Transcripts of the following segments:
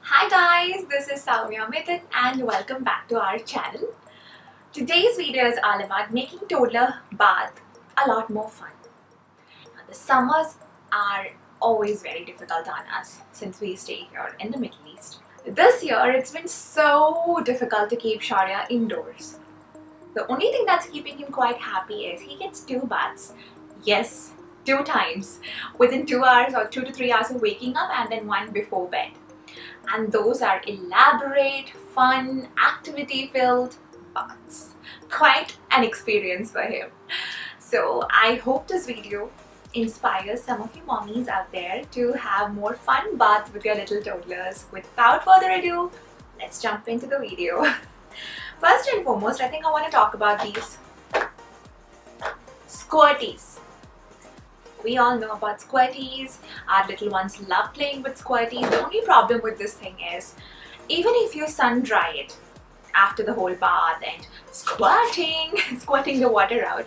Hi guys, this is Soumya Midhun and welcome back to our channel. Today's video is all about making toddler bath a lot more fun. Now, the summers are always very difficult on us since we stay here in the Middle East. This year it's been so difficult to keep Sharia indoors. The only thing that's keeping him quite happy is he gets 2 baths. Yes, 2 times within 2 hours or 2 to 3 hours of waking up and then one before bed. And those are elaborate, fun, activity-filled baths. Quite an experience for him. So I hope this video inspires some of you mommies out there to have more fun baths with your little toddlers. Without further ado, let's jump into the video. First and foremost, I think I want to talk about these squirties. We all know about squirties. Our little ones love playing with squirties. The only problem with this thing is, even if you sun dry it after the whole bath and squirting the water out,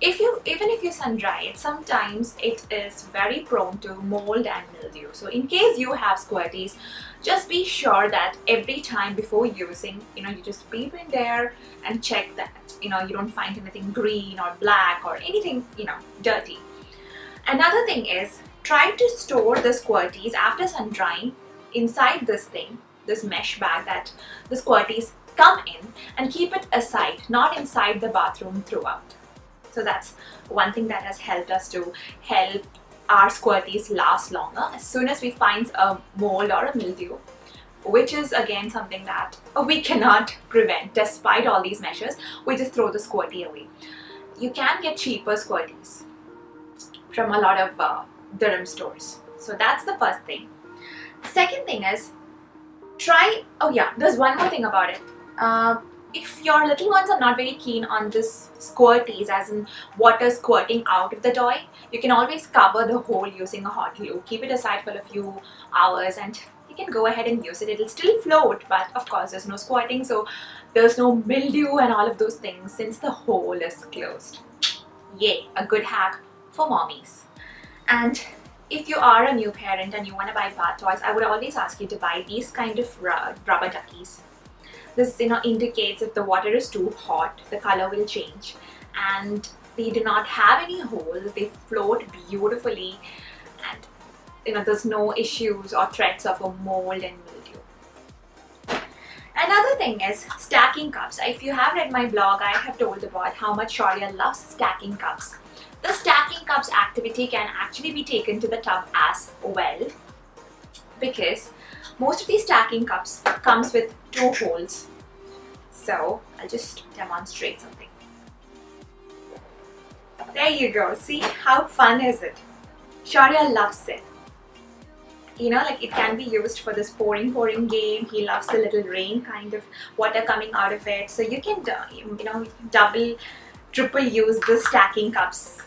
even if you sun dry it, sometimes it is very prone to mold and mildew. So in case you have squirties, just be sure that every time before using, you just peep in there and check that, you don't find anything green or black or anything, dirty. Another thing is, try to store the squirties after sun drying inside this mesh bag that the squirties come in, and keep it aside, not inside the bathroom throughout. So that's one thing that has helped us to help our squirties last longer. As soon as we find a mold or a mildew, which is again something that we cannot prevent despite all these measures, we just throw the squirty away. You can get cheaper squirties from a lot of dirham stores. So that's the first thing. The second thing is, there's one more thing about it. If your little ones are not very keen on this squirties, as in water squirting out of the toy, you can always cover the hole using a hot glue. Keep it aside for a few hours and you can go ahead and use it. It'll still float, but of course there's no squirting, so there's no mildew and all of those things since the hole is closed. Yay, a good hack for mommies. And if you are a new parent and you want to buy bath toys, I would always ask you to buy these kind of rubber duckies. This indicates if the water is too hot, the color will change, and they do not have any holes. They float beautifully, and there's no issues or threats of a mold and mildew. Another thing is stacking cups. If you have read my blog, I have told about how much Sharia loves stacking cups. The stacking cups activity can actually be taken to the tub as well, because most of these stacking cups comes with 2 holes. So I'll just demonstrate something. There you go. See how fun is it? Sharia loves it. It can be used for this pouring game. He loves the little rain kind of water coming out of it. So you can double, triple use the stacking cups.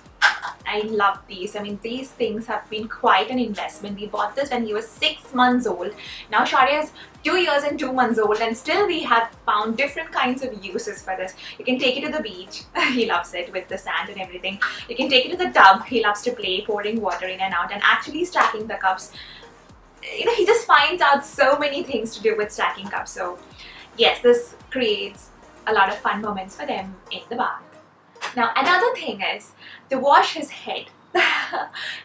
I love these. These things have been quite an investment. We bought this when he was 6 months old. Now Sharia is 2 years and 2 months old, and still we have found different kinds of uses for this. You can take it to the beach. He loves it with the sand and everything. You can take it to the tub. He loves to play pouring water in and out and actually stacking the cups. He just finds out so many things to do with stacking cups. So yes, this creates a lot of fun moments for them in the bath. Now another thing is to wash his head.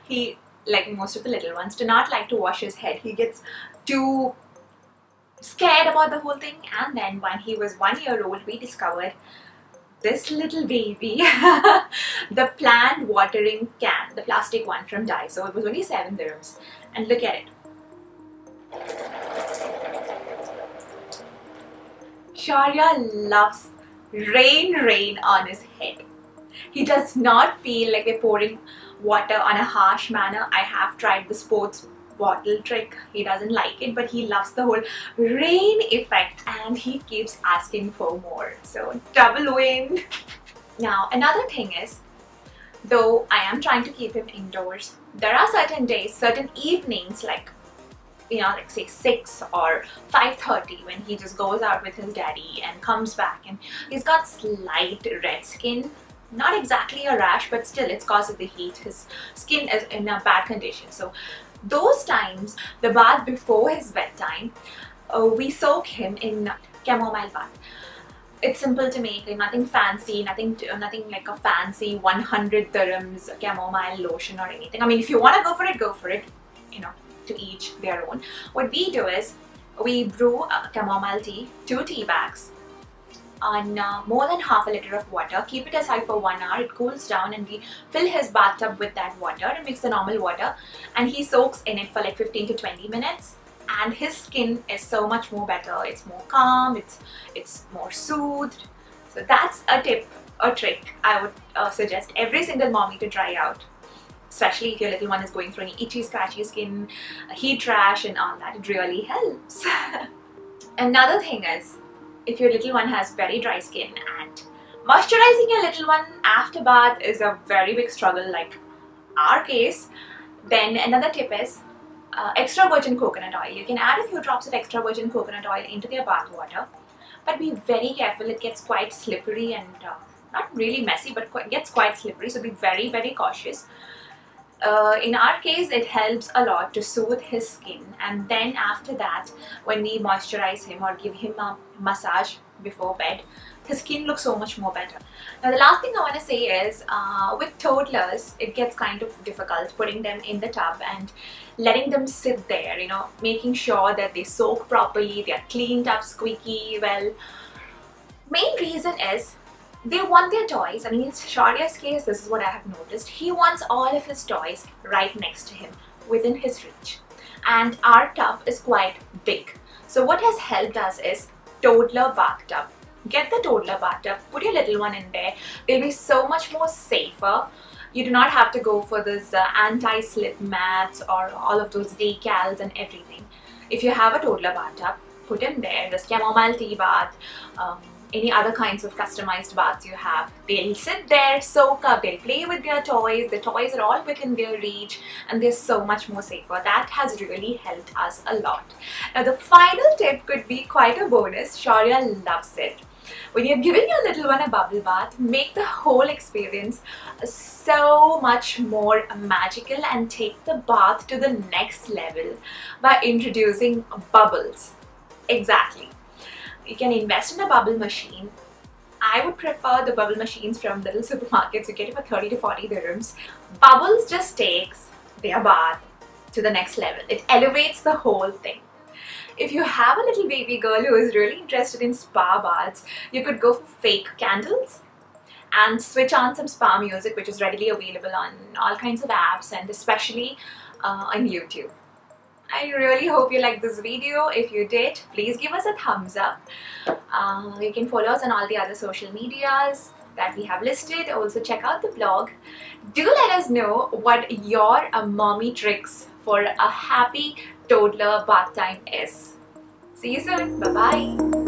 He, like most of the little ones, do not like to wash his head. He gets too scared about the whole thing, and then when he was 1 year old, we discovered this little baby, the plant watering can, the plastic one from Daiso. It was only 7 dirhams, and look at it. Sharia loves rain on his head. He does not feel like we're pouring water on a harsh manner. I have tried the sports bottle trick. He doesn't like it, but he loves the whole rain effect and he keeps asking for more. So double win. Now another thing is, though I am trying to keep him indoors, there are certain days, certain evenings, like say 6 or 5:30, when he just goes out with his daddy and comes back and he's got slight red skin. Not exactly a rash, but still it's because of the heat. His skin is in a bad condition. So Those times, the bath before his bedtime, we soak him in chamomile bath. It's simple to make, nothing fancy, nothing like a fancy 100 dirhams chamomile lotion or anything. I mean, if you want to go for it, go for it. You know, to each their own. What we do is we brew chamomile tea, 2 tea bags, on more than half a liter of water. Keep it aside for 1 hour. It cools down, and we fill his bathtub with that water and mix the normal water, and he soaks in it for like 15 to 20 minutes. And his skin is so much more better. It's more calm, it's more soothed. So that's a tip, a trick I would suggest every single mommy to try out, especially if your little one is going through any itchy, scratchy skin, heat rash and all that. It really helps. Another thing is, if your little one has very dry skin, and moisturizing your little one after bath is a very big struggle like our case, then another tip is extra virgin coconut oil. You can add a few drops of extra virgin coconut oil into their bath water, but be very careful. It gets quite slippery and not really messy, but gets quite slippery, so be very, very cautious. In our case, it helps a lot to soothe his skin, and then after that, when we moisturize him or give him a massage before bed, his skin looks so much more better. Now, the last thing I want to say is, with toddlers, it gets kind of difficult putting them in the tub and letting them sit there, you know, making sure that they soak properly, they are cleaned up squeaky well. Main reason is they want their toys. I mean, in Shaurya's case, this is what I have noticed. He wants all of his toys right next to him, within his reach. And our tub is quite big. So what has helped us is toddler bathtub. Get the toddler bathtub, put your little one in there. They'll be so much more safer. You do not have to go for this anti-slip mats or all of those decals and everything. If you have a toddler bathtub, put him there. This chamomile tea bath, any other kinds of customized baths you have. They'll sit there, soak up, they'll play with their toys. The toys are all within their reach, and they're so much more safer. That has really helped us a lot. Now, the final tip could be quite a bonus. Shaurya loves it. When you're giving your little one a bubble bath, make the whole experience so much more magical and take the bath to the next level by introducing bubbles. Exactly. You can invest in a bubble machine. I would prefer the bubble machines from little supermarkets. You get it for 30 to 40 dirhams. Bubbles just takes their bath to the next level. It elevates the whole thing. If you have a little baby girl who is really interested in spa baths, you could go for fake candles and switch on some spa music, which is readily available on all kinds of apps and especially on YouTube. I really hope you liked this video. If you did, please give us a thumbs up. You can follow us on all the other social medias that we have listed. Also check out the blog. Do let us know what your mommy tricks for a happy toddler bath time is. See you soon. Bye-bye.